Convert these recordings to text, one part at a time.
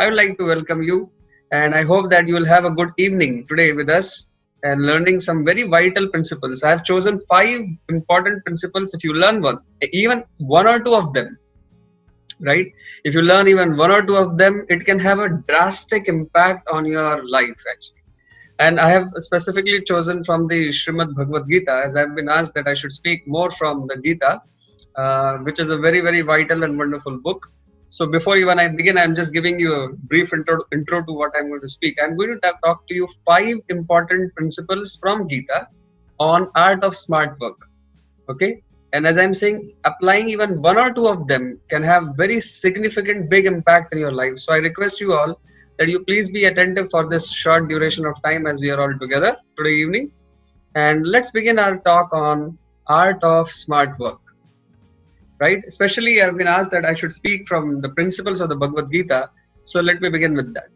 would like to welcome you, and I hope that you will have a good evening today with us and learning some very vital principles. I have chosen 5 important principles. If you learn even one or two of them, right? If you learn even one or two of them, it can have a drastic impact on your life actually. And I have specifically chosen from the Srimad Bhagavad Gita, as I've been asked that I should speak more from the Gita, which is a very, very vital and wonderful book. So before even I begin, I'm just giving you a brief intro to what I'm going to speak. I'm going to talk to you 5 important principles from Gita on art of smart work. Okay? And as I'm saying, applying even one or two of them can have very significant, big impact in your life. So I request you all that you please be attentive for this short duration of time as we are all together today evening. And let's begin our talk on art of smart work. Right? Especially I've been asked that I should speak from the principles of the Bhagavad Gita. So let me begin with that.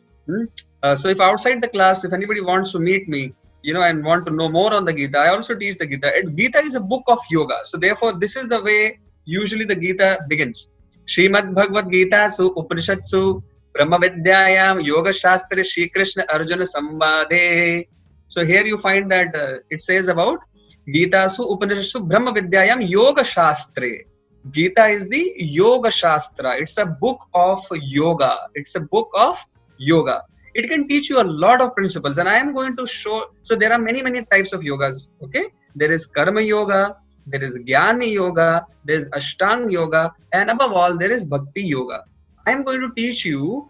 So if outside the class, if anybody wants to meet me, and want to know more on the Gita, I also teach the Gita. Gita is a book of yoga. So therefore, this is the way usually the Gita begins. Srimad Bhagavad Gita su Upanishatsu Brahma Vidyayam Yoga Shastra Shri Krishna Arjuna Sambade. So here you find that it says about Gita su Upanishatsu Brahma Vidyayam Yoga Shastra. Gita is the Yoga Shastra. It's a book of yoga. It's a book of yoga. It can teach you a lot of principles, and I am going to show. So there are many types of yogas. Okay, there is Karma Yoga, there is Jnana Yoga, there is Ashtanga Yoga, and above all there is Bhakti Yoga. I am going to teach you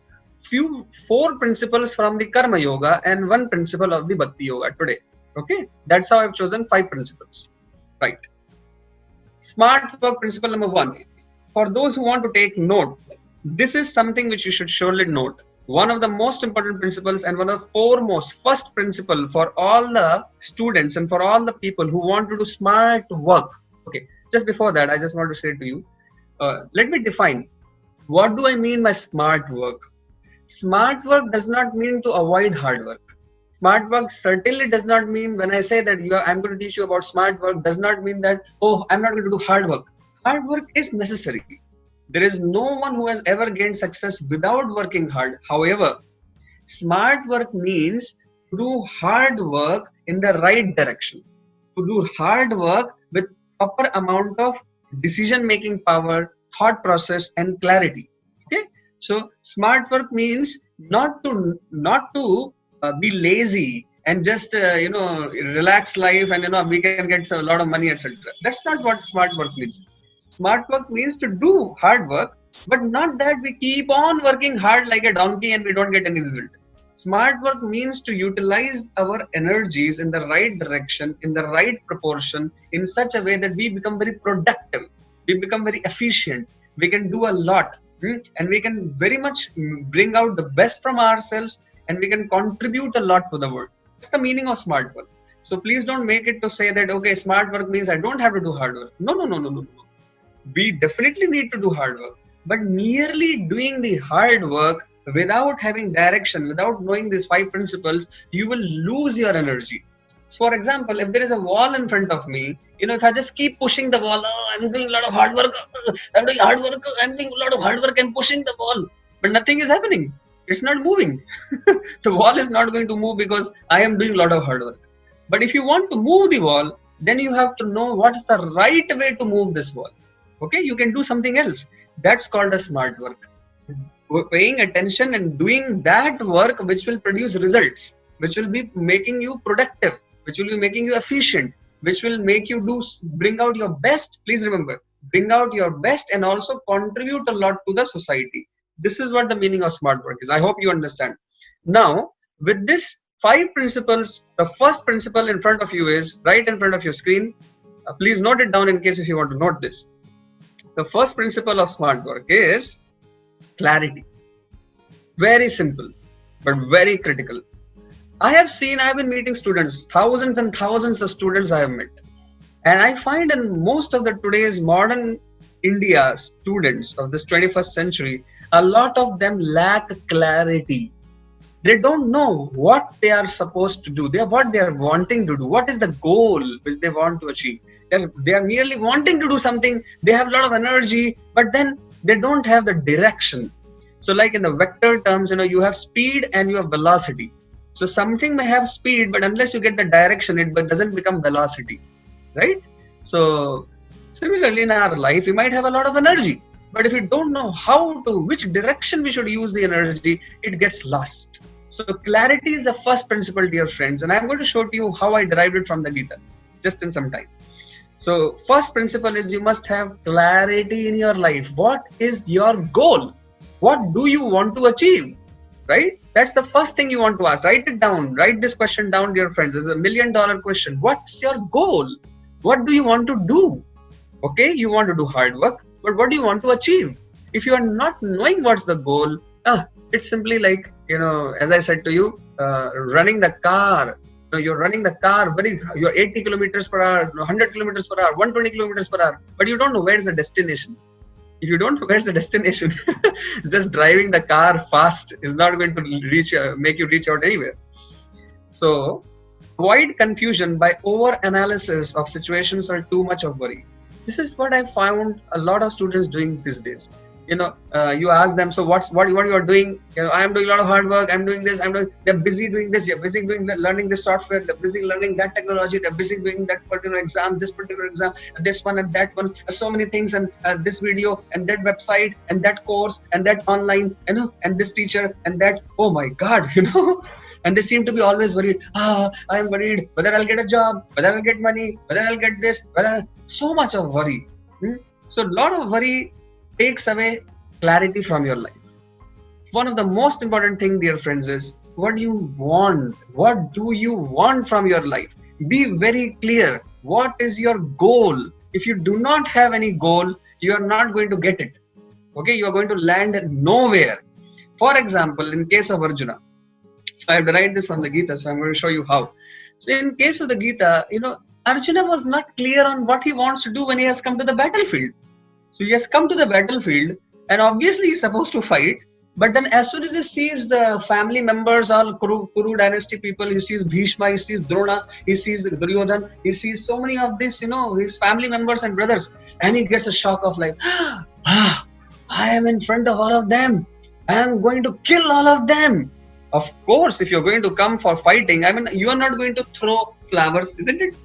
4 principles from the Karma Yoga and 1 principle of the Bhakti Yoga today. Okay, that's how I've chosen 5 principles. Right. Smart work principle number 1. For those who want to take note, this is something which you should surely note. One of the most important principles and one of the foremost first principle for all the students and for all the people who want to do smart work. Okay, just before that, I just want to say to you, let me define. What do I mean by smart work? Smart work does not mean to avoid hard work. Smart work certainly does not mean, when I say that I'm going to teach you about smart work, does not mean that, I'm not going to do hard work. Hard work is necessary. There is no one who has ever gained success without working hard. However, smart work means to do hard work in the right direction. To do hard work with proper amount of decision-making power, thought process, and clarity. Okay? So, smart work means not to be lazy and just relax life and we can get a lot of money, etc. That's not what smart work means. Smart work means to do hard work, but not that we keep on working hard like a donkey and we don't get any result. Smart work means to utilize our energies in the right direction, in the right proportion, in such a way that we become very productive, we become very efficient, we can do a lot, and we can very much bring out the best from ourselves, and we can contribute a lot to the world. That's the meaning of smart work. So please don't make it to say that, okay, smart work means I don't have to do hard work. No. We definitely need to do hard work. But merely doing the hard work without having direction, without knowing these 5 principles, you will lose your energy. So for example, if there is a wall in front of me, if I just keep pushing the wall, I'm doing a lot of hard work, I'm doing a lot of hard work and pushing the wall, but nothing is happening. It's not moving. The wall is not going to move because I am doing a lot of hard work. But if you want to move the wall, then you have to know what is the right way to move this wall. Okay, you can do something else. That's called a smart work. We're paying attention and doing that work which will produce results, which will be making you productive, which will be making you efficient, which will make you bring out your best. Please remember, bring out your best and also contribute a lot to the society. This is what the meaning of smart work is. I hope you understand. Now, with this 5 principles, the first principle in front of you is right in front of your screen. Please note it down in case if you want to note this. The first principle of smart work is clarity. Very simple, but very critical. I've been meeting students, thousands and thousands of students I have met. And I find in most of the today's modern India students of this 21st century, a lot of them lack clarity. They don't know what they are supposed to do, what they are wanting to do, what is the goal which they want to achieve. They are merely wanting to do something, they have a lot of energy, but then they don't have the direction. So like in the vector terms, you have speed and you have velocity. So something may have speed, but unless you get the direction, it doesn't become velocity, right? So similarly in our life, we might have a lot of energy, but if we don't know which direction we should use the energy, it gets lost. So clarity is the first principle, dear friends, and I'm going to show to you how I derived it from the Gita, just in some time. So first principle is you must have clarity in your life. What is your goal? What do you want to achieve? Right? That's the first thing you want to ask. Write it down. Write this question down, dear friends. It's $1 million question. What's your goal? What do you want to do? Okay, you want to do hard work, but what do you want to achieve? If you are not knowing what's the goal, it's simply like, as I said to you, running the car. You're running the car, you're 80 kilometers per hour, 100 kilometers per hour, 120 kilometers per hour, but you don't know where's the destination. If you don't know where's the destination, just driving the car fast is not going to make you reach out anywhere. So avoid confusion by over-analysis of situations or too much of worry. This is what I found a lot of students doing these days. You ask them, so what you are doing? I am doing a lot of hard work. I'm doing this. They're busy doing this. You're busy learning this software. They're busy learning that technology. They're busy doing that particular exam, this one and that one. So many things, and this video and that website and that course and that online, and this teacher and that. Oh my God, And they seem to be always worried. I'm worried whether I'll get a job, whether I'll get money, whether I'll get this. So much of worry. So a lot of worry takes away clarity from your life. One of the most important things, dear friends, is what do you want? What do you want from your life? Be very clear. What is your goal? If you do not have any goal, you are not going to get it. Okay, you are going to land nowhere. For example, in case of Arjuna, so I have derived this from the Gita, so I'm going to show you how. So in case of the Gita, Arjuna was not clear on what he wants to do when he has come to the battlefield. So he has come to the battlefield, and obviously he's supposed to fight. But then as soon as he sees the family members, all Kuru dynasty people, he sees Bhishma, he sees Drona, he sees Duryodhan, he sees so many of this, his family members and brothers. And he gets a shock of like, I am in front of all of them. I am going to kill all of them. Of course, if you're going to come for fighting, you are not going to throw flowers, isn't it?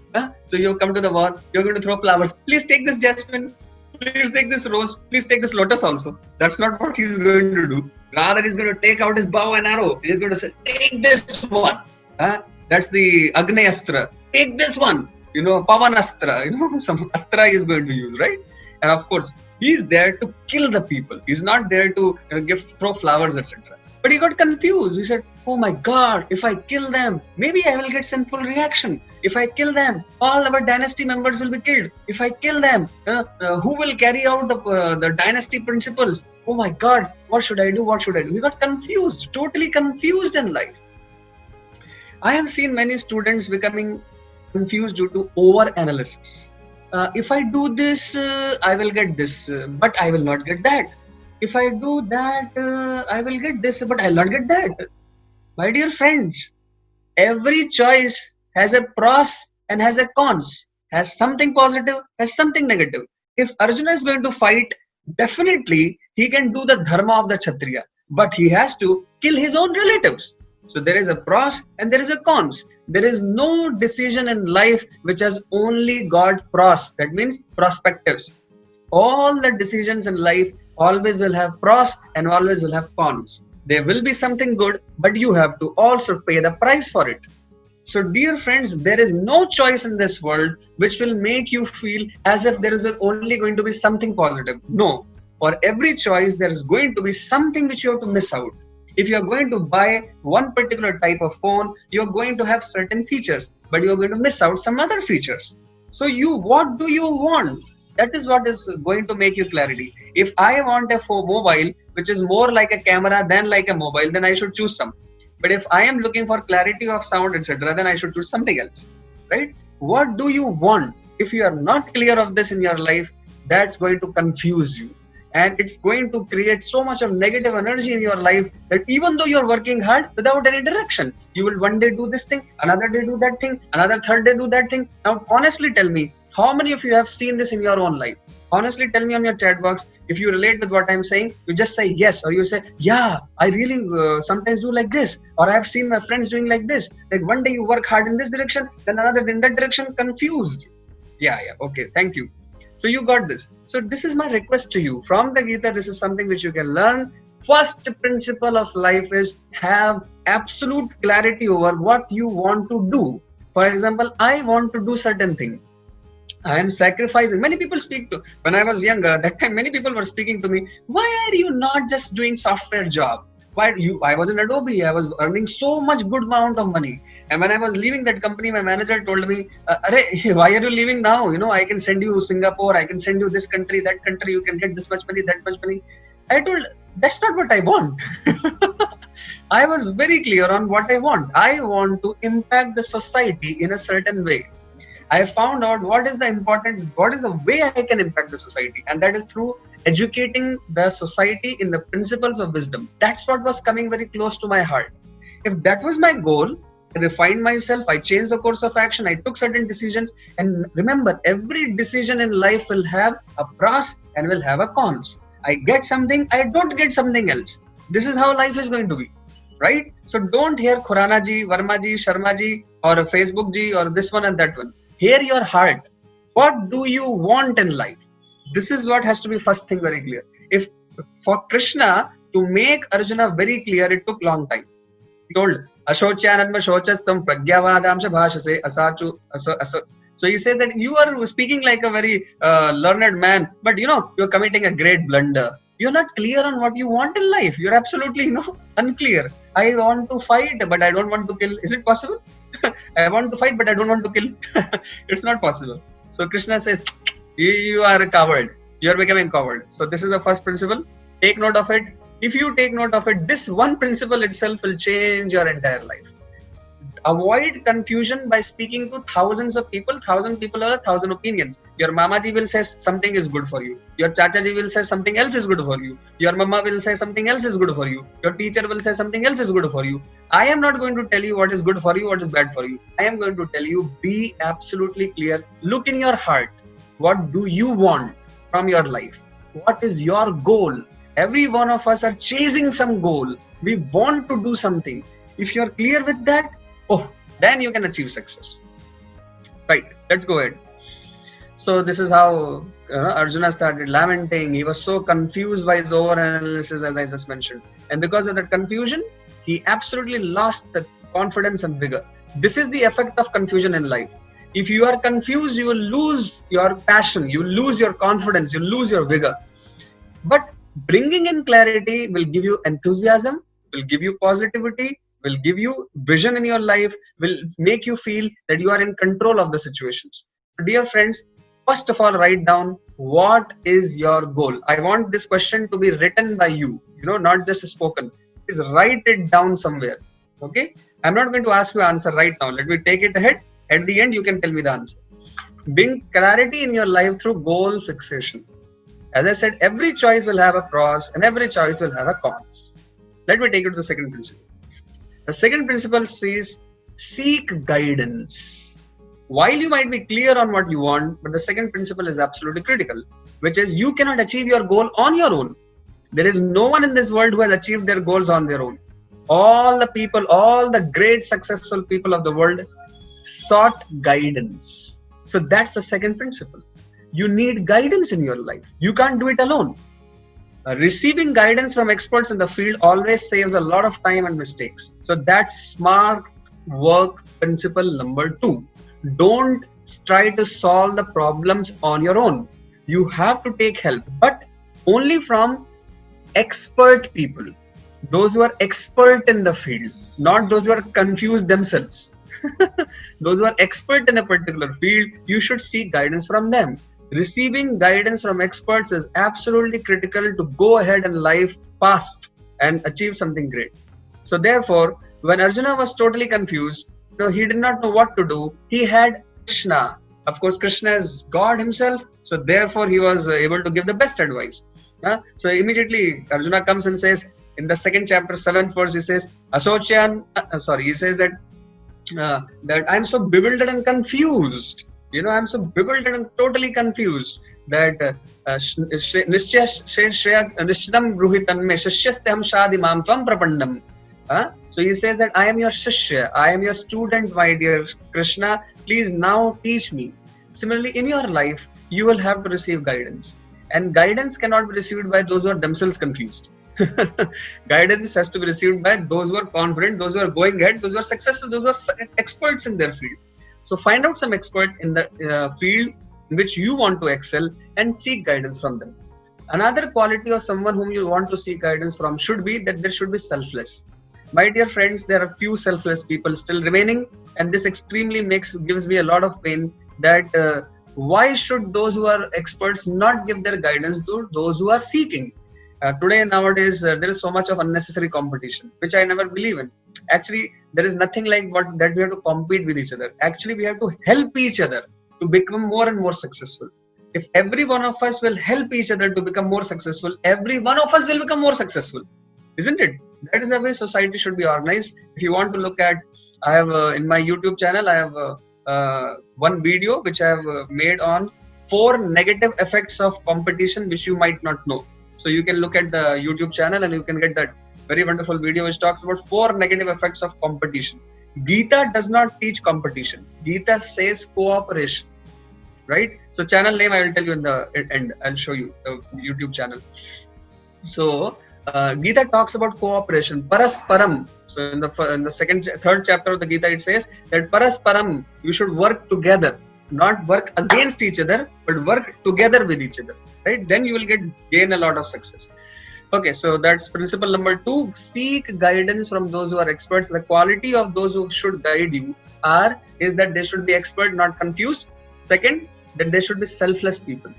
So you come to the war, you're going to throw flowers. Please take this jasmine. Please take this rose. Please take this lotus also. That's not what he's going to do. Rather, he's going to take out his bow and arrow. He's going to say, take this one. That's the Agni Astra. Take this one. Pavan Astra. Some Astra he's going to use, right? And of course, he's there to kill the people. He's not there to throw flowers, etc. But he got confused. He said, oh my God, if I kill them, maybe I will get sinful reaction. If I kill them, all our dynasty members will be killed. If I kill them, who will carry out the dynasty principles? Oh my God, what should I do? What should I do? He got confused, totally confused in life. I have seen many students becoming confused due to over-analysis. If I do this, I will get this, but I will not get that. If I do that, I will get this, but I will not get that. My dear friends, every choice has a pros and has a cons, has something positive, has something negative. If Arjuna is going to fight, definitely he can do the dharma of the Kshatriya, but he has to kill his own relatives. So there is a pros and there is a cons. There is no decision in life which has only got pros. That means perspectives. All the decisions in life always will have pros and always will have cons. There will be something good, but you have to also pay the price for it. So dear friends, there is no choice in this world which will make you feel as if there is only going to be something positive. No, for every choice there is going to be something which you have to miss out. If you are going to buy one particular type of phone, you are going to have certain features, but you are going to miss out some other features. So what do you want? That is what is going to make you clarity. If I want a mobile which is more like a camera than like a mobile, then I should choose some. But if I am looking for clarity of sound, etc., then I should choose something else, right? What do you want? If you are not clear of this in your life, that's going to confuse you. And it's going to create so much of negative energy in your life that even though you're working hard without any direction, you will one day do this thing, another day do that thing, another third day do that thing. Now, honestly tell me, how many of you have seen this in your own life? Honestly, tell me on your chat box if you relate with what I'm saying. You just say yes, or you say, yeah, I really sometimes do like this, or I've seen my friends doing like this. Like one day you work hard in this direction, then another in that direction, confused. Yeah, okay, thank you. So you got this. So this is my request to you from the Gita. This is something which you can learn. First principle of life is have absolute clarity over what you want to do. For example, I want to do certain thing. I am sacrificing. Many people speak to, when I was younger, that time many people were speaking to me, why are you not just doing software job? I was in Adobe, I was earning so much good amount of money. And when I was leaving that company, my manager told me, why are you leaving now? I can send you Singapore, I can send you this country, that country, you can get this much money, that much money. I told, that's not what I want. I was very clear on what I want. I want to impact the society in a certain way. I found out what is the way I can impact the society, and that is through educating the society in the principles of wisdom. That's what was coming very close to my heart. If that was my goal, I refined myself, I changed the course of action, I took certain decisions. And remember, every decision in life will have a pros and will have a cons. I get something, I don't get something else. This is how life is going to be, right? So don't hear Khurana ji, Verma ji, Sharma ji, or Facebook ji, or this one and that one. Hear your heart. What do you want in life? This is what has to be first thing very clear. If for Krishna to make Arjuna very clear, it took long time. He told, Ashocyananma shochastam pragyavadamsha bhashase asachu aso. So he says that you are speaking like a very learned man, but you're committing a great blunder. You're not clear on what you want in life. You're absolutely unclear. I want to fight, but I don't want to kill. Is it possible? I want to fight, but I don't want to kill. It's not possible. So Krishna says, you are a coward. You are becoming a coward. So this is the first principle. Take note of it. If you take note of it, this one principle itself will change your entire life. Avoid confusion by speaking to thousands of people. 1,000 people are 1,000 opinions. Your mamaji will say something is good for you. Your chachaji will say something else is good for you. Your mama will say something else is good for you. Your teacher will say something else is good for you. I am not going to tell you what is good for you, what is bad for you. I am going to tell you, be absolutely clear. Look in your heart. What do you want from your life? What is your goal? Every one of us are chasing some goal. We want to do something. If you are clear with that, then you can achieve success. Right, let's go ahead. So this is how Arjuna started lamenting. He was so confused by his overanalysis, as I just mentioned. And because of that confusion, he absolutely lost the confidence and vigor. This is the effect of confusion in life. If you are confused, you will lose your passion, you will lose your confidence, you will lose your vigor. But bringing in clarity will give you enthusiasm, will give you positivity, will give you vision in your life, will make you feel that you are in control of the situations. Dear friends, first of all, write down what is your goal. I want this question to be written by you, not just spoken. Please write it down somewhere. Okay? I'm not going to ask you answer right now. Let me take it ahead. At the end, you can tell me the answer. Bring clarity in your life through goal fixation. As I said, every choice will have a pros and every choice will have a cons. Let me take you to the second principle. The second principle says, seek guidance. While you might be clear on what you want, but the second principle is absolutely critical, which is you cannot achieve your goal on your own. There is no one in this world who has achieved their goals on their own. All the people, all the great successful people of the world sought guidance. So that's the second principle. You need guidance in your life. You can't do it alone. Receiving guidance from experts in the field always saves a lot of time and mistakes. So that's smart work principle number 2. Don't try to solve the problems on your own. You have to take help, but only from expert people. Those who are expert in the field, not those who are confused themselves. Those who are expert in a particular field, you should seek guidance from them. Receiving guidance from experts is absolutely critical to go ahead in life fast and achieve something great. So therefore, when Arjuna was totally confused, he did not know what to do. He had Krishna. Of course, Krishna is God himself. So therefore, he was able to give the best advice. So immediately, Arjuna comes and says, in the 2nd chapter, 7th verse, he says, he says that I'm so bewildered and confused. I'm so bewildered and totally confused that nishchitam bruhitam me shishyasteham shadimam tvam prapandam. So he says that I am your shishya, I am your student, my dear Krishna, please now teach me. Similarly, in your life, you will have to receive guidance. And guidance cannot be received by those who are themselves confused. Guidance has to be received by those who are confident, those who are going ahead, those who are successful, those who are experts in their field. So find out some expert in the field in which you want to excel and seek guidance from them. Another quality of someone whom you want to seek guidance from should be that there should be selfless. My dear friends, there are few selfless people still remaining, and this extremely gives me a lot of pain that why should those who are experts not give their guidance to those who are seeking? Today, nowadays, there is so much of unnecessary competition, which I never believe in. Actually, there is nothing like that we have to compete with each other. Actually, we have to help each other to become more and more successful. If every one of us will help each other to become more successful, every one of us will become more successful. Isn't it? That is the way society should be organized. If you want to look at, I have in my YouTube channel, I have one video which I have made on 4 negative effects of competition which you might not know. So you can look at the YouTube channel and you can get that very wonderful video which talks about 4 negative effects of competition. Gita does not teach competition. Gita says cooperation. Right? So channel name I will tell you in the end. I'll show you the YouTube channel. So Gita talks about cooperation, parasparam. So in the third chapter of the Gita, it says that parasparam, you should work together, not work against each other, but work together with each other. Right? Then you will gain a lot of success. Okay, so that's principle number 2. Seek guidance from those who are experts. The quality of those who should guide you is that they should be expert, not confused. Second, that they should be selfless people.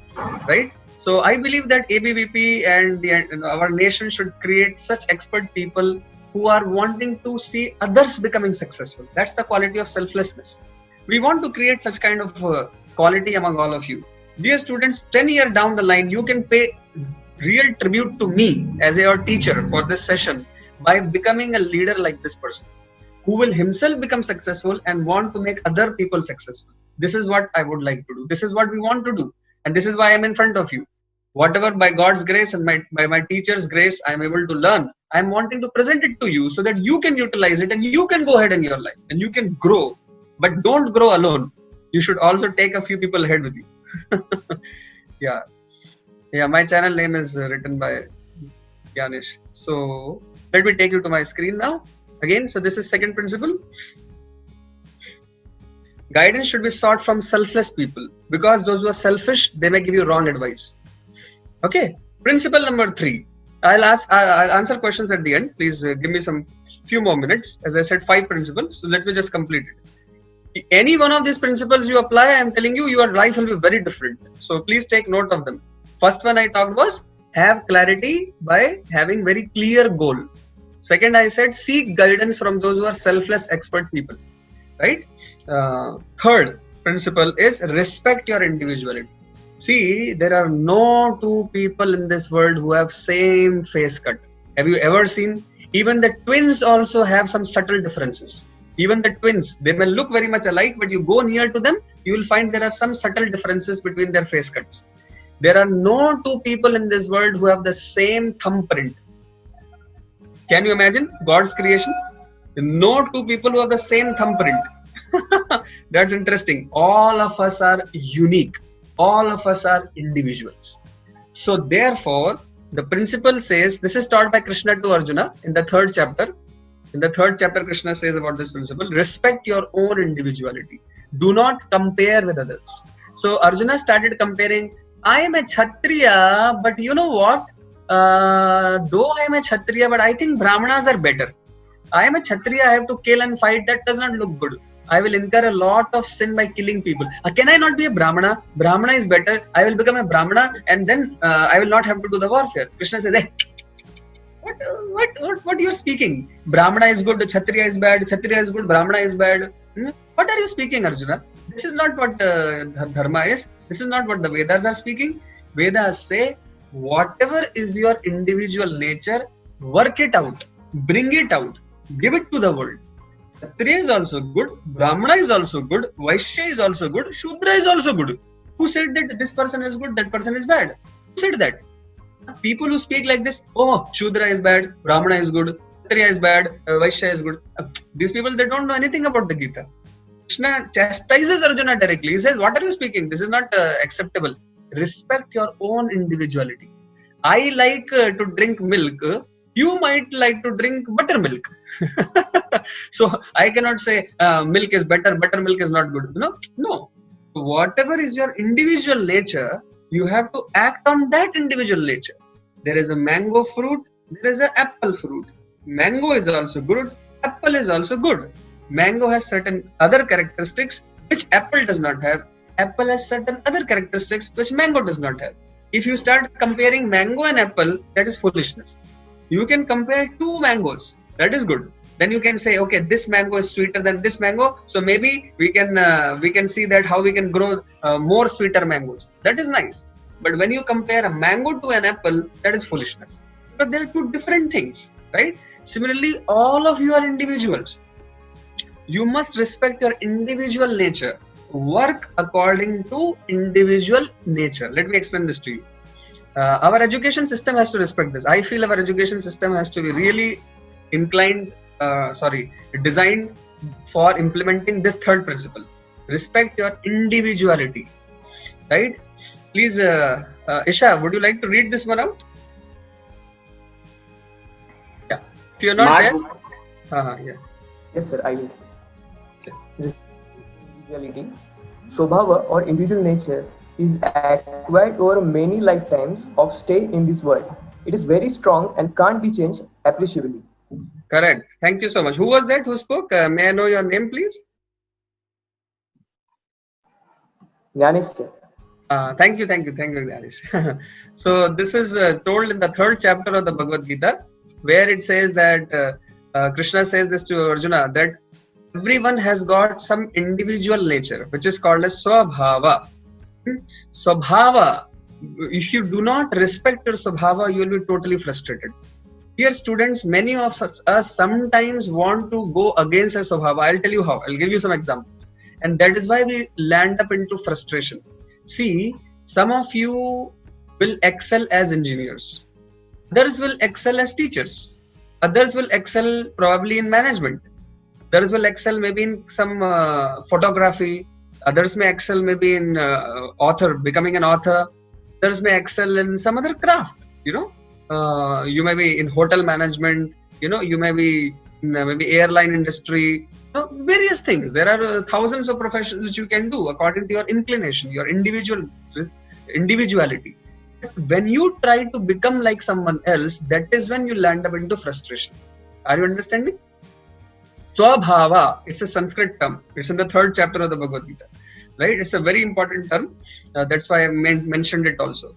Right? So I believe that ABVP and our nation should create such expert people who are wanting to see others becoming successful. That's the quality of selflessness. We want to create such kind of quality among all of you. Dear students, 10 years down the line, you can pay real tribute to me as your teacher for this session by becoming a leader like this person, who will himself become successful and want to make other people successful. This is what I would like to do. This is what we want to do. And this is why I'm in front of you. Whatever by God's grace and by my teacher's grace I'm able to learn, I'm wanting to present it to you so that you can utilize it and you can go ahead in your life and you can grow. But don't grow alone. You should also take a few people ahead with you. Yeah, my channel name is written by Ganesh. So let me take you to my screen now. Again, so this is second principle. Guidance should be sought from selfless people, because those who are selfish, they may give you wrong advice. Okay. Principle number 3. I'll answer questions at the end. Please give me few more minutes. As I said, 5 principles. So let me just complete it. Any one of these principles you apply, I'm telling you, your life will be very different. So please take note of them. First one I talked was have clarity by having very clear goal. Second, I said seek guidance from those who are selfless expert people. Right? Third principle is respect your individuality. See, there are no 2 people in this world who have same face cut. Have you ever seen? Even the twins also have some subtle differences. Even the twins, they may look very much alike, but you go near to them, you will find there are some subtle differences between their face cuts. There are no 2 people in this world who have the same thumbprint. Can you imagine God's creation? No 2 people who have the same thumbprint. That's interesting. All of us are unique. All of us are individuals. So therefore, the principle says, this is taught by Krishna to Arjuna in the 3rd chapter. In the 3rd chapter, Krishna says about this principle, respect your own individuality. Do not compare with others. So Arjuna started comparing, I am a Kshatriya, but you know what? Though I am a Kshatriya, but I think Brahmanas are better. I am a Kshatriya, I have to kill and fight. That does not look good. I will incur a lot of sin by killing people. Can I not be a Brahmana? Brahmana is better. I will become a Brahmana and then I will not have to do the warfare. Krishna says, hey, what you are speaking? Brahmana is good, Kshatriya is bad, Kshatriya is good, Brahmana is bad. What are you speaking, Arjuna? This is not what Dharma is. This is not what the Vedas are speaking. Vedas say, whatever is your individual nature, work it out, bring it out, give it to the world. Kshatriya is also good, Brahmana is also good, Vaishya is also good, Shudra is also good. Who said that this person is good, that person is bad? Who said that? People who speak like this, oh, Shudra is bad, Brahmana is good, Kshatriya is bad, Vaishya is good. These people, they don't know anything about the Gita. Krishna chastises Arjuna directly. He says, what are you speaking? This is not acceptable. Respect your own individuality. I like to drink milk. You might like to drink buttermilk. So I cannot say milk is better, buttermilk is not good. No. Whatever is your individual nature, you have to act on that individual nature. There is a mango fruit, there is an apple fruit. Mango is also good, apple is also good. Mango has certain other characteristics which apple does not have. Apple has certain other characteristics which mango does not have. If you start comparing mango and apple, that is foolishness. You can compare two mangoes, that is good. Then you can say, okay, this mango is sweeter than this mango, so maybe we can see that how we can grow more sweeter mangoes. That is nice. But when you compare a mango to an apple, that is foolishness. But there are two different things, right? Similarly, all of you are individuals. You must respect your individual nature. Work according to individual nature. Let me explain this to you. Our education system has to respect this. I feel our education system has to be really designed for implementing this third principle. Respect your individuality. Right? Please, Isha, would you like to read this one out? Yeah. If you're not there. Yeah. Yes, sir, I will. Individuality, Swabhava or individual nature is acquired over many lifetimes of stay in this world. It is very strong and can't be changed appreciably. Correct. Thank you so much. Who was that who spoke? May I know your name, please? Jnanish, sir. Thank you, Jnanish. So this is told in the third chapter of the Bhagavad Gita, where it says that Krishna says this to Arjuna, that everyone has got some individual nature, which is called as Swabhava. Swabhava, if you do not respect your Swabhava, you will be totally frustrated. Dear students, many of us sometimes want to go against our Swabhava. I'll tell you how. I'll give you some examples. And that is why we land up into frustration. See, some of you will excel as engineers. Others will excel as teachers. Others will excel probably in management. Others will excel maybe in some photography. Others may excel maybe in becoming an author. Others may excel in some other craft. You may be in hotel management. You may be in maybe airline industry. Various things. There are thousands of professions which you can do according to your inclination, your individuality. When you try to become like someone else, that is when you land up into frustration. Are you understanding? Swabhava, it's a Sanskrit term. It's in the third chapter of the Bhagavad Gita, right? It's a very important term. That's why I mentioned it also.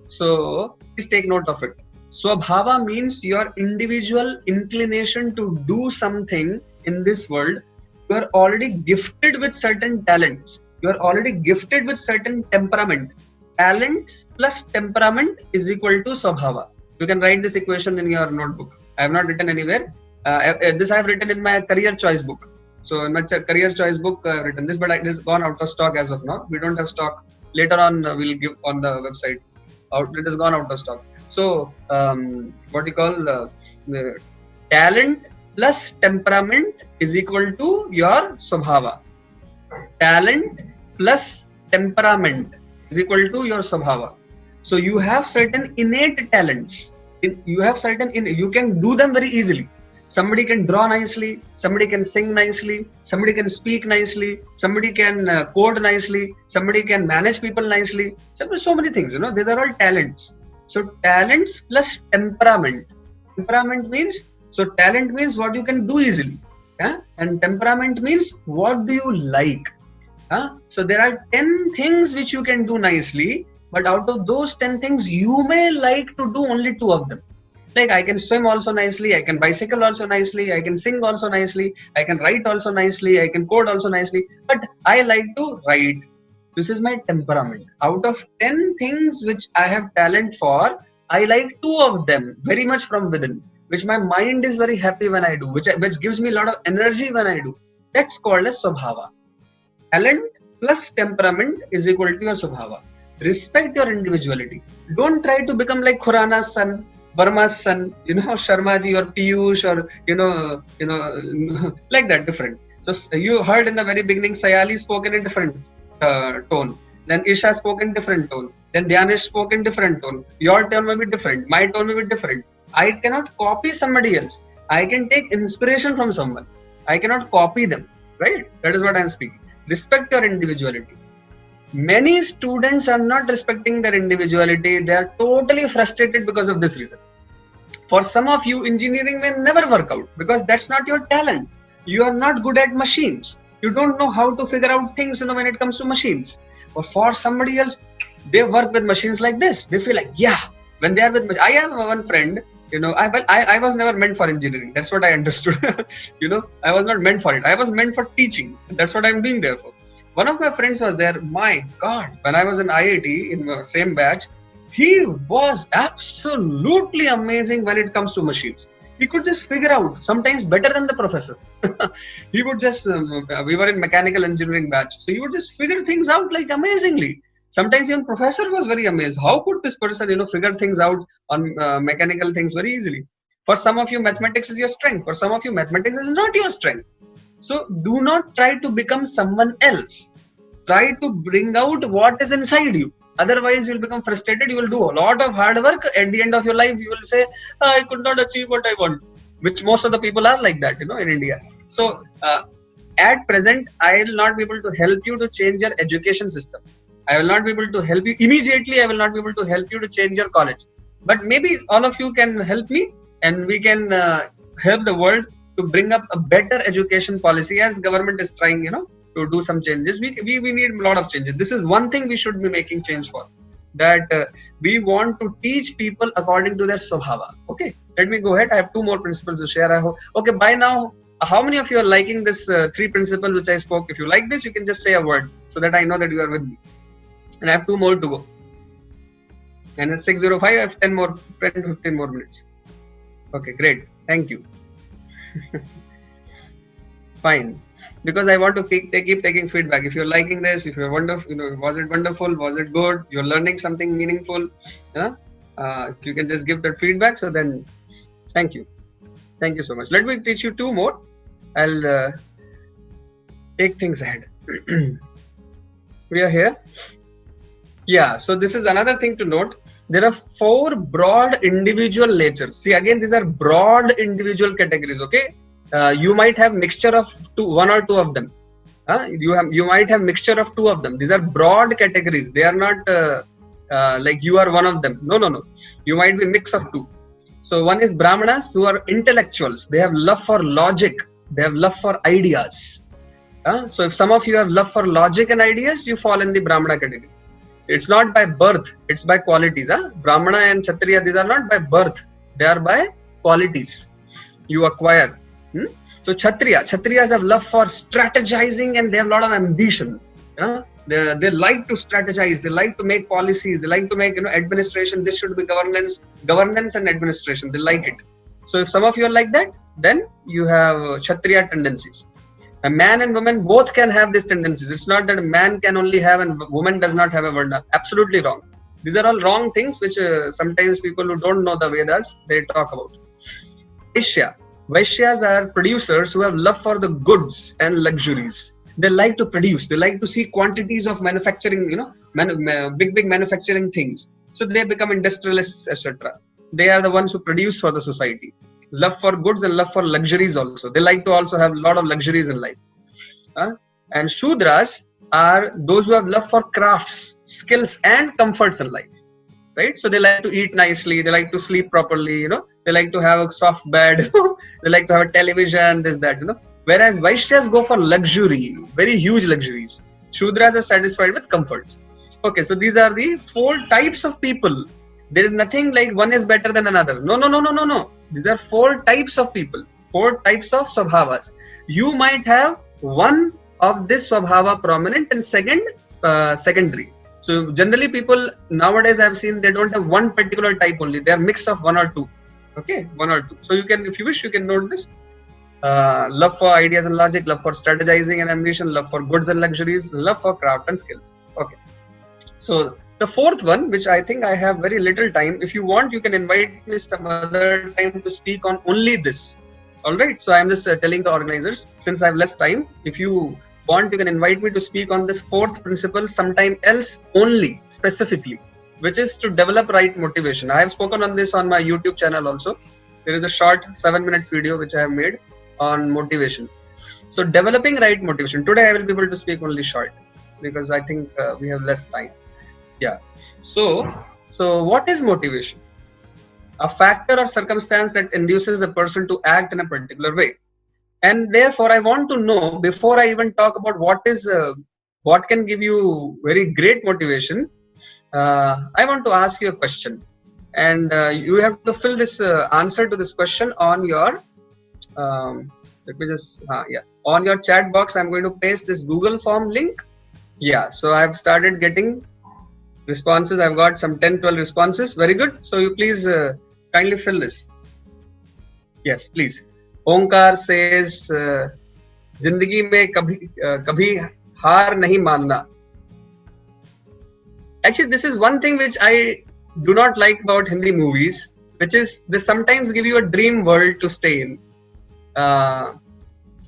So please take note of it. Swabhava means your individual inclination to do something in this world. You are already gifted with certain talents. You are already gifted with certain temperament. Talent plus temperament is equal to Swabhava. You can write this equation in your notebook. I have not written anywhere. This I have written in my career choice book. So in my career choice book, I have written this, but it has gone out of stock as of now. We don't have stock. Later on, we'll give on the website. It has gone out of stock. So talent plus temperament is equal to your Swabhava. Talent plus temperament is equal to your Swabhava. So you have certain innate talents. You can do them very easily. Somebody can draw nicely, somebody can sing nicely, somebody can speak nicely, somebody can code nicely, somebody can manage people nicely. So many things, these are all talents. So talents plus temperament. Talent means what you can do easily. And temperament means what do you like. So there are 10 things which you can do nicely, but out of those 10 things, you may like to do only 2 of them. Like I can swim also nicely, I can bicycle also nicely, I can sing also nicely, I can write also nicely, I can code also nicely, but I like to write. This is my temperament. Out of 10 things which I have talent for, I like 2 of them very much from within, which my mind is very happy when I do, which gives me a lot of energy when I do. That's called as Swabhava. Talent plus temperament is equal to your Swabhava. Respect your individuality. Don't try to become like Khurana's son, Burma's son, Sharmaji or Piyush or, like that, different. So you heard in the very beginning, Sayali spoke in a different tone. Then Isha spoke in different tone. Then Dhyanesh spoke in different tone. Your tone may be different. My tone may be different. I cannot copy somebody else. I can take inspiration from someone. I cannot copy them. Right? That is what I am speaking. Respect your individuality. Many students are not respecting their individuality. They are totally frustrated because of this reason. For some of you, engineering may never work out because that's not your talent. You are not good at machines. You don't know how to figure out things when it comes to machines. Or for somebody else, they work with machines like this. They feel like, yeah, when they are with machines. I have one friend, I was never meant for engineering. That's what I understood. I was not meant for it. I was meant for teaching. That's what I'm doing there for. One of my friends was there. My God, when I was in IIT in the same batch, he was absolutely amazing when it comes to machines. He could just figure out, sometimes better than the professor. He would just, we were in mechanical engineering batch. So he would just figure things out like amazingly. Sometimes even professor was very amazed. How could this person, figure things out on mechanical things very easily? For some of you, mathematics is your strength. For some of you, mathematics is not your strength. So do not try to become someone else. Try to bring out what is inside you. Otherwise, you will become frustrated. You will do a lot of hard work. At the end of your life, you will say, I could not achieve what I want. Which most of the people are like that, in India. So at present, I will not be able to help you to change your education system. I will not be able to help you immediately. I will not be able to help you to change your college. But maybe all of you can help me and we can help the world to bring up a better education policy as government is trying, to do some changes. We need a lot of changes. This is one thing we should be making change for. That we want to teach people according to their Swabhava. Okay, let me go ahead. I have 2 more principles to share. I hope. Okay, by now, how many of you are liking this 3 principles which I spoke? If you like this, you can just say a word so that I know that you are with me. And I have 2 more to go. And it's 6:05. I have 10 to 15 more minutes. Okay, great. Thank you. Fine. Because I want to keep taking feedback. If you're liking this, if you're wonderful, was it wonderful? Was it good? You're learning something meaningful. You can just give that feedback. So then, thank you. Thank you so much. Let me teach you 2 more. I'll take things ahead. We are here. Yeah. So this is another thing to note. There are 4 broad individual natures. See, again, these are broad individual categories. Okay. You might have mixture of 1 or 2 of them. You might have mixture of 2 of them. These are broad categories. They are not like you are one of them. No. You might be mix of 2. So one is Brahmanas, who are intellectuals. They have love for logic. They have love for ideas. So if some of you have love for logic and ideas, you fall in the Brahmana category. It's not by birth. It's by qualities. Brahmana and Kshatriya, these are not by birth. They are by qualities you acquire. So Kshatriyas have love for strategizing and they have a lot of ambition. They like to strategize. They like to make policies. They like to make administration. This should be governance and administration. They like it. So if some of you are like that, then you have Kshatriya tendencies. A man and woman both can have these tendencies. It's not that a man can only have and a woman does not have a Varna. Absolutely wrong. These are all wrong things which sometimes people who don't know the Vedas, they talk about. Vaishyas are producers who have love for the goods and luxuries. They like to produce. They like to see quantities of manufacturing, big manufacturing things. So they become industrialists, etc. They are the ones who produce for the society. Love for goods and love for luxuries also. They like to also have a lot of luxuries in life. And Shudras are those who have love for crafts, skills and comforts in life. Right? So they like to eat nicely. They like to sleep properly. They like to have a soft bed. They like to have a television, this, that, Whereas Vaishyas go for luxury, very huge luxuries. Shudras are satisfied with comforts. Okay, so these are the 4 types of people. There is nothing like one is better than another. No. These are 4 types of people, 4 types of Swabhavas. You might have one of this Swabhava prominent and secondary. So generally people nowadays I've seen they don't have one particular type only. They are mixed of 1 or 2. Okay, one or two. So you can, if you wish, you can note this. Love for ideas and logic, love for strategizing and ambition, love for goods and luxuries, love for craft and skills. Okay. So the fourth one, which I think I have very little time. If you want, you can invite me some other time to speak on only this. All right. So I'm just telling the organizers, since I have less time, if you want, you can invite me to speak on this fourth principle sometime else only, specifically, which is to develop right motivation. I have spoken on this on my YouTube channel also. There is a short 7 minutes video which I have made on motivation. So developing right motivation. Today I will be able to speak only short because I think we have less time. Yeah. So what is motivation? A factor or circumstance that induces a person to act in a particular way. And therefore I want to know, before I even talk about what can give you very great motivation, I want to ask you a question. And you have to fill this answer to this question on your let me just on your chat box. I'm going to paste this Google form link. Yeah, so I've started getting responses. I've got some 10-12 responses. Very good. So you please kindly fill this. Yes, please. Onkar says Zindagi mein kabhi haar nahi manna. Actually, this is one thing which I do not like about Hindi movies, which is they sometimes give you a dream world to stay in.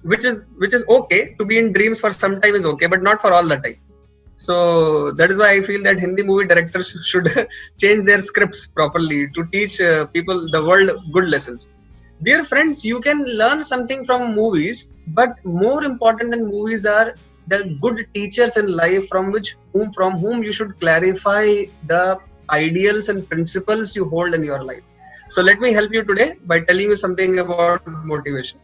Which is okay. To be in dreams for some time is okay, but not for all the time. So that is why I feel that Hindi movie directors should change their scripts properly to teach people the world good lessons. Dear friends, you can learn something from movies, but more important than movies are the good teachers in life from whom you should clarify the ideals and principles you hold in your life. So let me help you today by telling you something about motivation.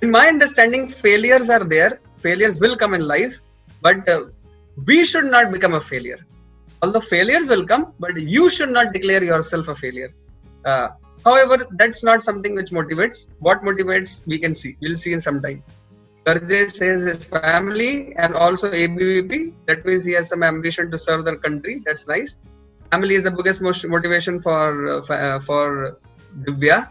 In my understanding, failures are there. Failures will come in life, but we should not become a failure. Although failures will come, but you should not declare yourself a failure. However, that's not something which motivates. What motivates, we can see. We'll see in some time. Karjay says his family and also ABVP. That means he has some ambition to serve the country. That's nice. Family is the biggest motivation for Divya.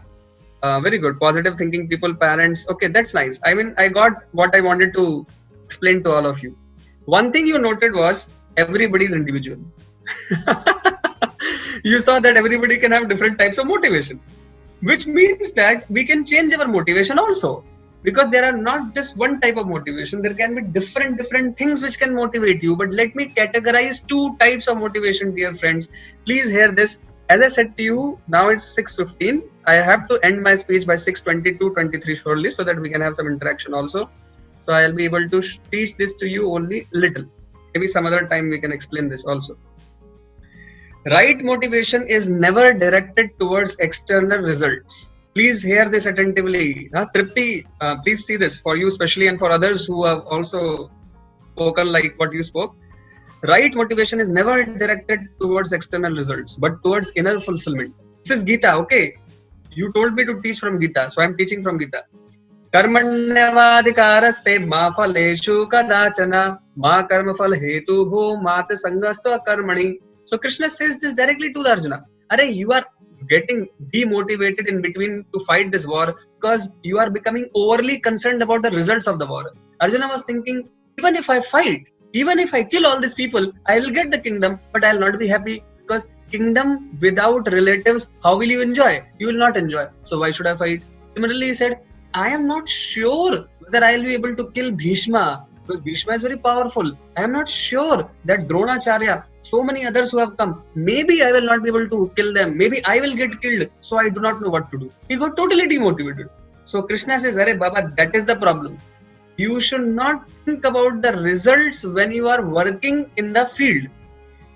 Very good. Positive thinking people, parents. Okay, that's nice. I mean, I got what I wanted to explain to all of you. One thing you noted was everybody is individual. You saw that everybody can have different types of motivation, which means that we can change our motivation also. Because there are not just one type of motivation, there can be different things which can motivate you. But let me categorize 2 types of motivation, dear friends. Please hear this. As I said to you, now it's 6:15. I have to end my speech by 6:22-23 shortly so that we can have some interaction also. So I'll be able to teach this to you only little. Maybe some other time we can explain this also. Right motivation is never directed towards external results. Please hear this attentively. Tripti, please see this for you especially and for others who have also spoken like what you spoke. Right motivation is never directed towards external results, but towards inner fulfillment. This is Gita, okay? You told me to teach from Gita, so I'm teaching from Gita. Karmanyavadikaraste ma phaleshu kadachana ma karma phal hetu bho mat sangasto karmani. So Krishna says this directly to the Arjuna. Arey, you are getting demotivated in between to fight this war because you are becoming overly concerned about the results of the war. Arjuna was thinking, even if I fight, even if I kill all these people, I will get the kingdom, but I will not be happy because kingdom without relatives, how will you enjoy? You will not enjoy. So why should I fight? Similarly, he said, I am not sure whether I will be able to kill Bhishma because Bhishma is very powerful. I am not sure that Dronacharya, so many others who have come, maybe I will not be able to kill them. Maybe I will get killed. So I do not know what to do. He got totally demotivated. So Krishna says, Arey Baba, that is the problem. You should not think about the results when you are working in the field.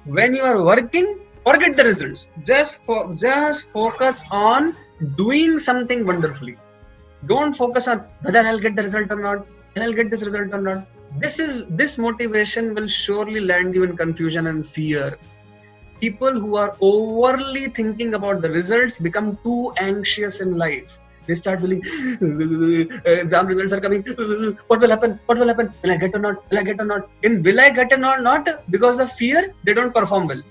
When you are working, forget the results. Just focus on doing something wonderfully. Don't focus on whether I'll get the result or not. Then I'll get this result or not. This motivation will surely land you in confusion and fear. People who are overly thinking about the results become too anxious in life. They start feeling, exam results are coming, what will happen, will I get or not, will I get or not. In will I get or not, because of fear, they don't perform well.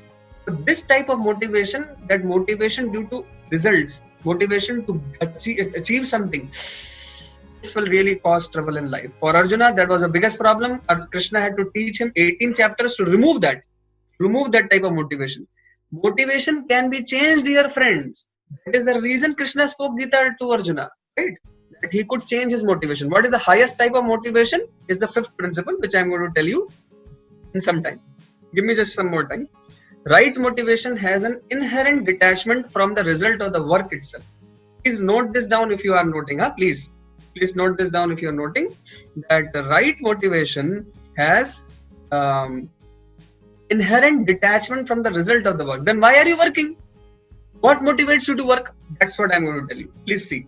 This type of motivation, that motivation due to results, motivation to achieve something, this will really cause trouble in life. For Arjuna, that was the biggest problem. Krishna had to teach him 18 chapters to remove that type of motivation. Motivation can be changed, dear friends. That is the reason Krishna spoke Gita to Arjuna, right? That he could change his motivation. What is the highest type of motivation is the fifth principle, which I am going to tell you in some time. Give me just some more time. Right motivation has an inherent detachment from the result of the work itself. Please note this down if you are noting. Please note this down if you are noting, that the right motivation has inherent detachment from the result of the work. Then why are you working? What motivates you to work? That's what I'm going to tell you. Please see.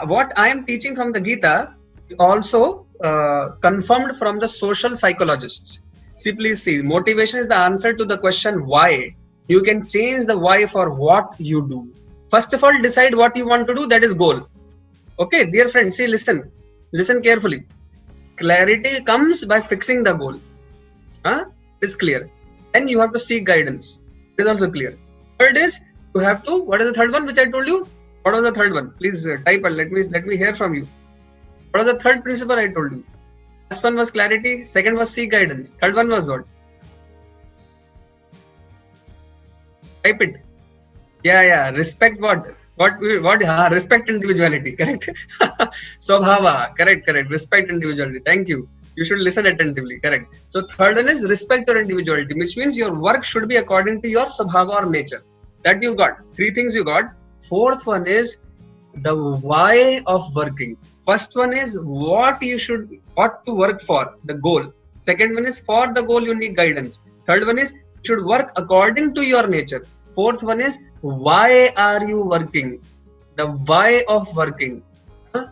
What I am teaching from the Gita is also confirmed from the social psychologists. See, please see. Motivation is the answer to the question why. You can change the why for what you do. First of all, decide what you want to do. That is goal. Okay, dear friends, see, listen carefully. Clarity comes by fixing the goal. It's clear. Then you have to seek guidance. It is also clear. Third is you have to. What is the third one which I told you? What was the third one? Please type it. Let me hear from you. What was the third principle I told you? First one was clarity. Second was seek guidance. Third one was what? Type it. Yeah. Respect what? Respect individuality. Correct. Swabhava. Correct. Respect individuality. Thank you. You should listen attentively. Correct. So third one is respect your individuality, which means your work should be according to your swabhava or nature. That you got. Three things you got. Fourth one is the why of working. First one is what to work for, the goal. Second one is for the goal you need guidance. Third one is you should work according to your nature. Fourth one is why are you working? The why of working.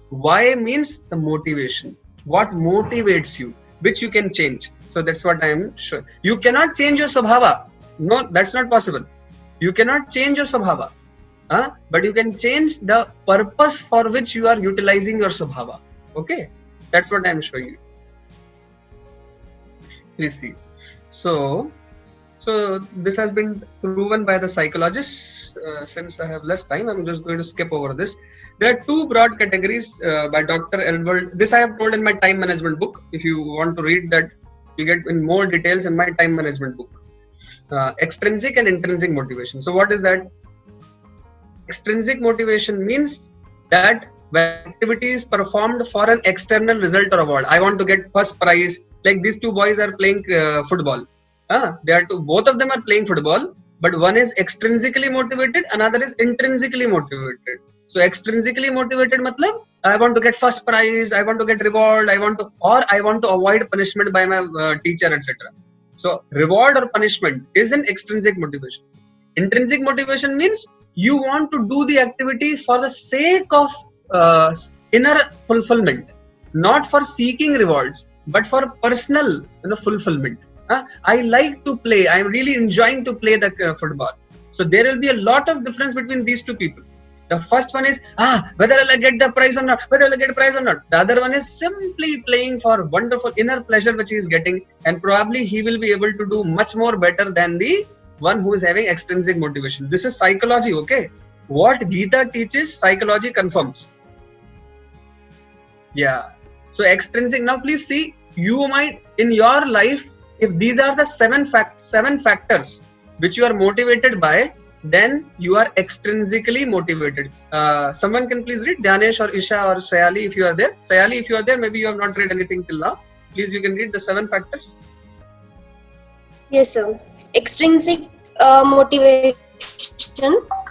Why means the motivation. What motivates you, which you can change. So that's what I am sure. You cannot change your swabhava. No, that's not possible. You cannot change your swabhava. But you can change the purpose for which you are utilizing your swabhava. Okay, that's what I am showing you. Please see. So this has been proven by the psychologists. Since I have less time, I'm just going to skip over this. There are two broad categories by Dr. Elwood. This I have told in my time management book. If you want to read that, you get in more details in my time management book. Extrinsic and intrinsic motivation. So what is that? Extrinsic motivation means that when activity is performed for an external result or award. I want to get first prize. Like these two boys are playing football. Both of them are playing football, but one is extrinsically motivated, another is intrinsically motivated. So extrinsically motivated matlab, I want to get first prize, I want to get reward, I want to avoid punishment by my teacher, etc. So reward or punishment is an extrinsic motivation. Intrinsic motivation means you want to do the activity for the sake of inner fulfillment, not for seeking rewards, but for personal fulfillment. I like to play. I am really enjoying to play the football. So there will be a lot of difference between these two people. The first one is whether I'll get the prize or not, The other one is simply playing for wonderful inner pleasure which he is getting, and probably he will be able to do much more better than the one who is having extrinsic motivation. This is psychology, okay? What Gita teaches, psychology confirms. Yeah. So extrinsic. Now please see, you might in your life, if these are the seven factors which you are motivated by, then you are extrinsically motivated. Someone can please read, Dhyanesh or Isha or Sayali if you are there. Sayali, if you are there, maybe you have not read anything till now. Please, you can read the 7 factors. Yes, sir. Extrinsic motivation,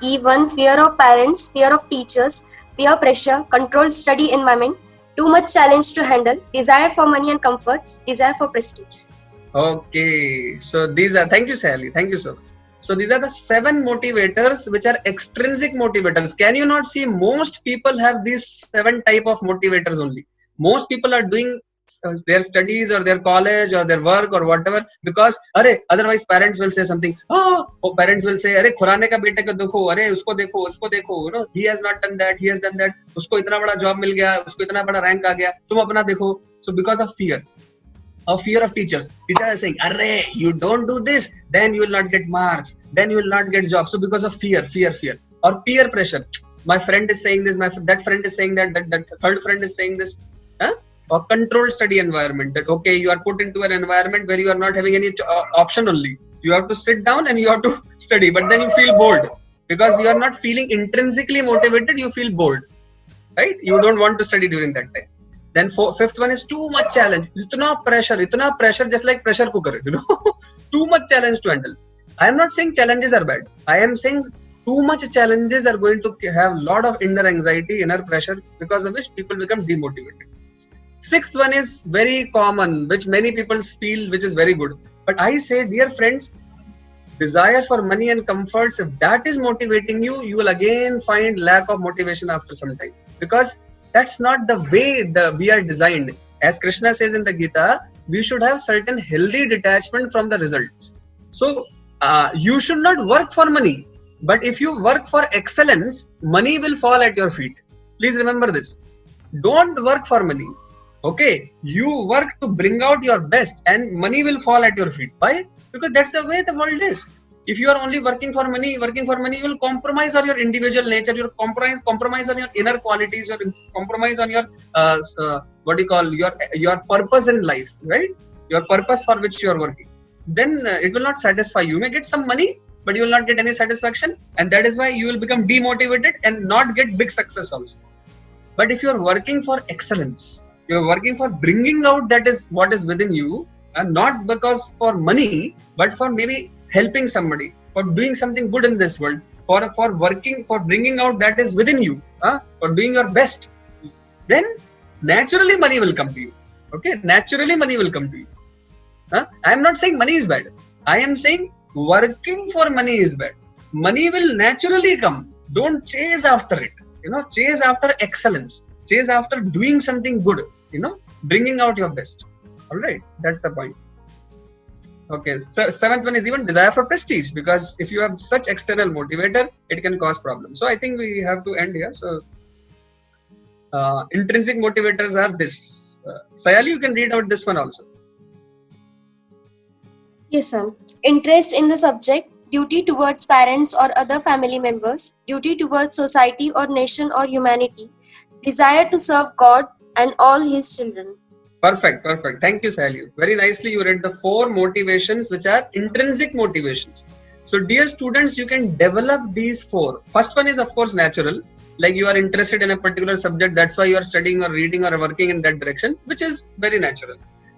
E1, fear of parents, fear of teachers, peer pressure, controlled study environment, too much challenge to handle, desire for money and comforts, desire for prestige. Okay, so these are, thank you Sayali, thank you so much. So these are the 7 motivators which are extrinsic motivators. Can you not see most people have these 7 type of motivators only? Most people are doing their studies or their college or their work or whatever because otherwise parents will say something. Parents will say, khurane ka bete ko dekho, usko dekho, he has not done that, he has done that, usko itna bada job mil gaya, usko itna bada rank aa gaya, tum apna dekho. So because of fear. Of fear of teachers. Teachers are saying, "Arre, you don't do this, then you will not get marks, then you will not get jobs." So because of fear, or peer pressure. My friend is saying this, that friend is saying that third friend is saying this. Huh? Or controlled study environment. That okay, you are put into an environment where you are not having any option only. You have to sit down and you have to study, but then you feel bored because you are not feeling intrinsically motivated. You feel bored, right? You don't want to study during that time. Then fifth one is too much challenge. Itna pressure, just like pressure cooker, too much challenge to handle. I am not saying challenges are bad. I am saying too much challenges are going to have a lot of inner anxiety, inner pressure, because of which people become demotivated. Sixth one is very common, which many people feel, which is very good. But I say, dear friends, desire for money and comforts, if that is motivating you, you will again find lack of motivation after some time. Because that's not the way we are designed. As Krishna says in the Gita, we should have certain healthy detachment from the results. So you should not work for money. But if you work for excellence, money will fall at your feet. Please remember this. Don't work for money. Okay, you work to bring out your best and money will fall at your feet. Why? Because that's the way the world is. If you are only working for money, you will compromise on your individual nature, you compromise on your inner qualities, you compromise on your your purpose in life, right? Your purpose for which you are working. Then it will not satisfy you. You may get some money, but you will not get any satisfaction, and that is why you will become demotivated and not get big success also. But if you are working for excellence, you are working for bringing out that is what is within you, and not because for money, but for maybe helping somebody, for doing something good in this world, for working, for bringing out that is within you, for doing your best, then naturally money will come to you. Okay, naturally money will come to you. I am not saying money is bad. I am saying working for money is bad. Money will naturally come. Don't chase after it. Chase after excellence. Chase after doing something good. Bringing out your best. All right, that's the point. Okay, so seventh one is even desire for prestige, because if you have such external motivator, it can cause problems. So I think we have to end here. So intrinsic motivators are this. Sayali, you can read out this one also. Yes, sir. Interest in the subject, duty towards parents or other family members, duty towards society or nation or humanity, desire to serve God and all His children. Perfect. Thank you, Sayali. Very nicely you read the 4 motivations which are intrinsic motivations. So dear students, you can develop these 4. First one is of course natural, like you are interested in a particular subject, that's why you are studying or reading or working in that direction, which is very natural.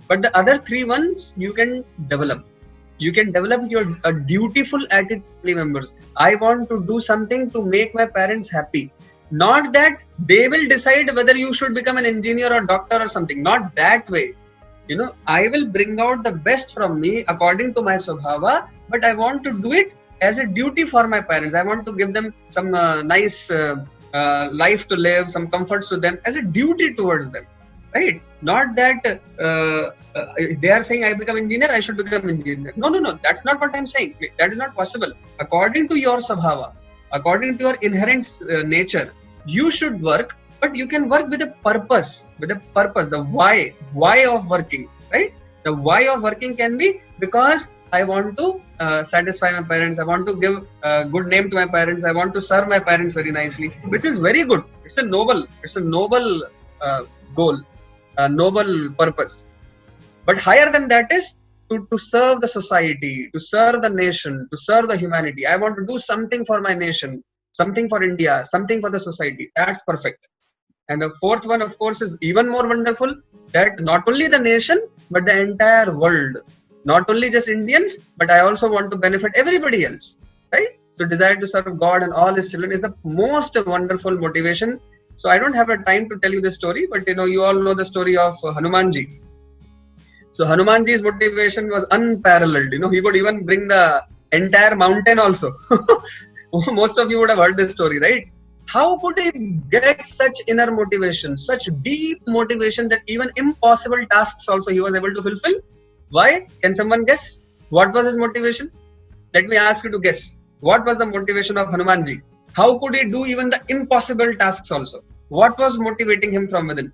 But the other 3 ones you can develop. You can develop a dutiful attitude, family members. I want to do something to make my parents happy. Not that they will decide whether you should become an engineer or doctor or something. Not that way. I will bring out the best from me according to my swabhava, but I want to do it as a duty for my parents. I want to give them some nice life to live, some comforts to them as a duty towards them. Right? Not that they are saying I become engineer, I should become engineer. No. That's not what I'm saying. That is not possible. According to your swabhava, according to your inherent nature, you should work, but you can work with a purpose, the why of working, right? The why of working can be because I want to satisfy my parents, I want to give a good name to my parents, I want to serve my parents very nicely, which is very good. It's a noble goal, a noble purpose. But higher than that is to serve the society, to serve the nation, to serve the humanity. I want to do something for my nation, something for India, something for the society. That's perfect. And the 4th one, of course, is even more wonderful, that not only the nation, but the entire world. Not only just Indians, but I also want to benefit everybody else, right? So desire to serve God and all His children is the most wonderful motivation. So I don't have a time to tell you the story, but you all know the story of Hanumanji. So Hanumanji's motivation was unparalleled. He could even bring the entire mountain also. Most of you would have heard this story, right? How could he get such inner motivation, such deep motivation that even impossible tasks also he was able to fulfill? Why? Can someone guess? What was his motivation? Let me ask you to guess. What was the motivation of Hanumanji? How could he do even the impossible tasks also? What was motivating him from within?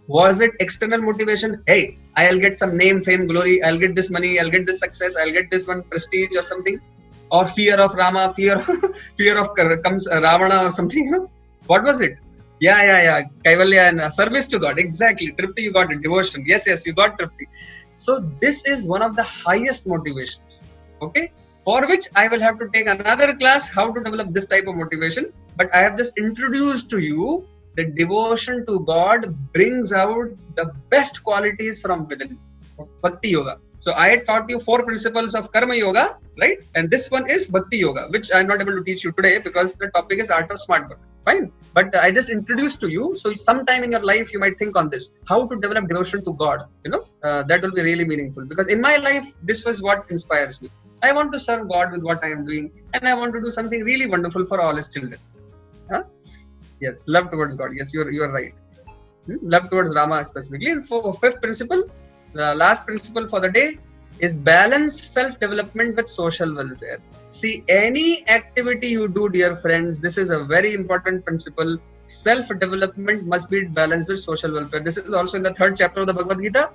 Was it external motivation? Hey, I'll get some name, fame, glory. I'll get this money. I'll get this success. I'll get this one prestige or something. Or fear of Rama, fear of comes Ravana or something. What was it? Yeah. Kaivalya and service to God. Exactly. Tripti, you got it. Devotion. Yes, you got Tripti. So this is one of the highest motivations. Okay. For which I will have to take another class, how to develop this type of motivation. But I have just introduced to you that devotion to God brings out the best qualities from within. Bhakti Yoga. So I taught you 4 principles of Karma Yoga, right? And this one is Bhakti Yoga, which I'm not able to teach you today because the topic is Art of Smart Work. Fine. But I just introduced to you. So sometime in your life, you might think on this, how to develop devotion to God. That will be really meaningful, because in my life, this was what inspires me. I want to serve God with what I am doing, and I want to do something really wonderful for all His children. Huh? Yes, love towards God. Yes, you are right. Love towards Rama specifically. And for 5th principle, the last principle for the day is balance self-development with social welfare. See, any activity you do, dear friends, this is a very important principle. Self-development must be balanced with social welfare. This is also in the 3rd chapter of the Bhagavad Gita.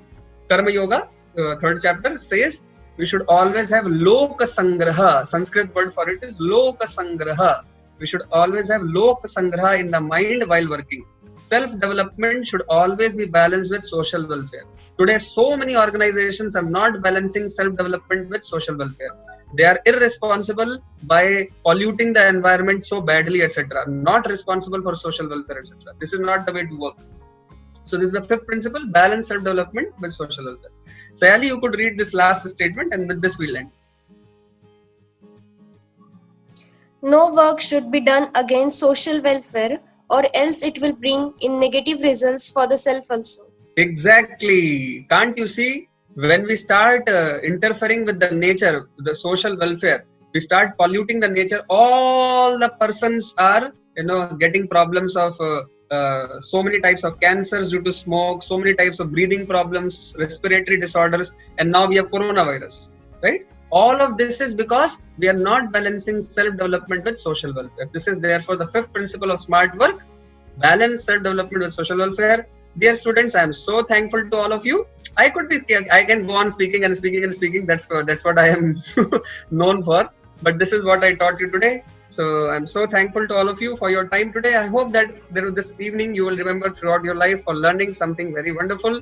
Karma Yoga, 3rd chapter says we should always have Loka Sangraha. Sanskrit word for it is Loka Sangraha. We should always have Loka Sangraha in the mind while working. Self-development should always be balanced with social welfare. Today, so many organizations are not balancing self-development with social welfare. They are irresponsible by polluting the environment so badly, etc. Not responsible for social welfare, etc. This is not the way to work. So this is the 5th principle, balance self-development with social welfare. Sayali, you could read this last statement, and with this we'll end. No work should be done against social welfare, or else it will bring in negative results for the self also. Exactly. Can't you see? When we start interfering with the nature, the social welfare, we start polluting the nature. All the persons are, getting problems of so many types of cancers due to smoke, so many types of breathing problems, respiratory disorders, and now we have coronavirus, right? All of this is because we are not balancing self-development with social welfare. This is therefore the 5th principle of smart work, balance self-development with social welfare. Dear students, I am so thankful to all of you. I can go on speaking. That's what I am known for. But this is what I taught you today. So I'm so thankful to all of you for your time today. I hope that this evening you will remember throughout your life for learning something very wonderful.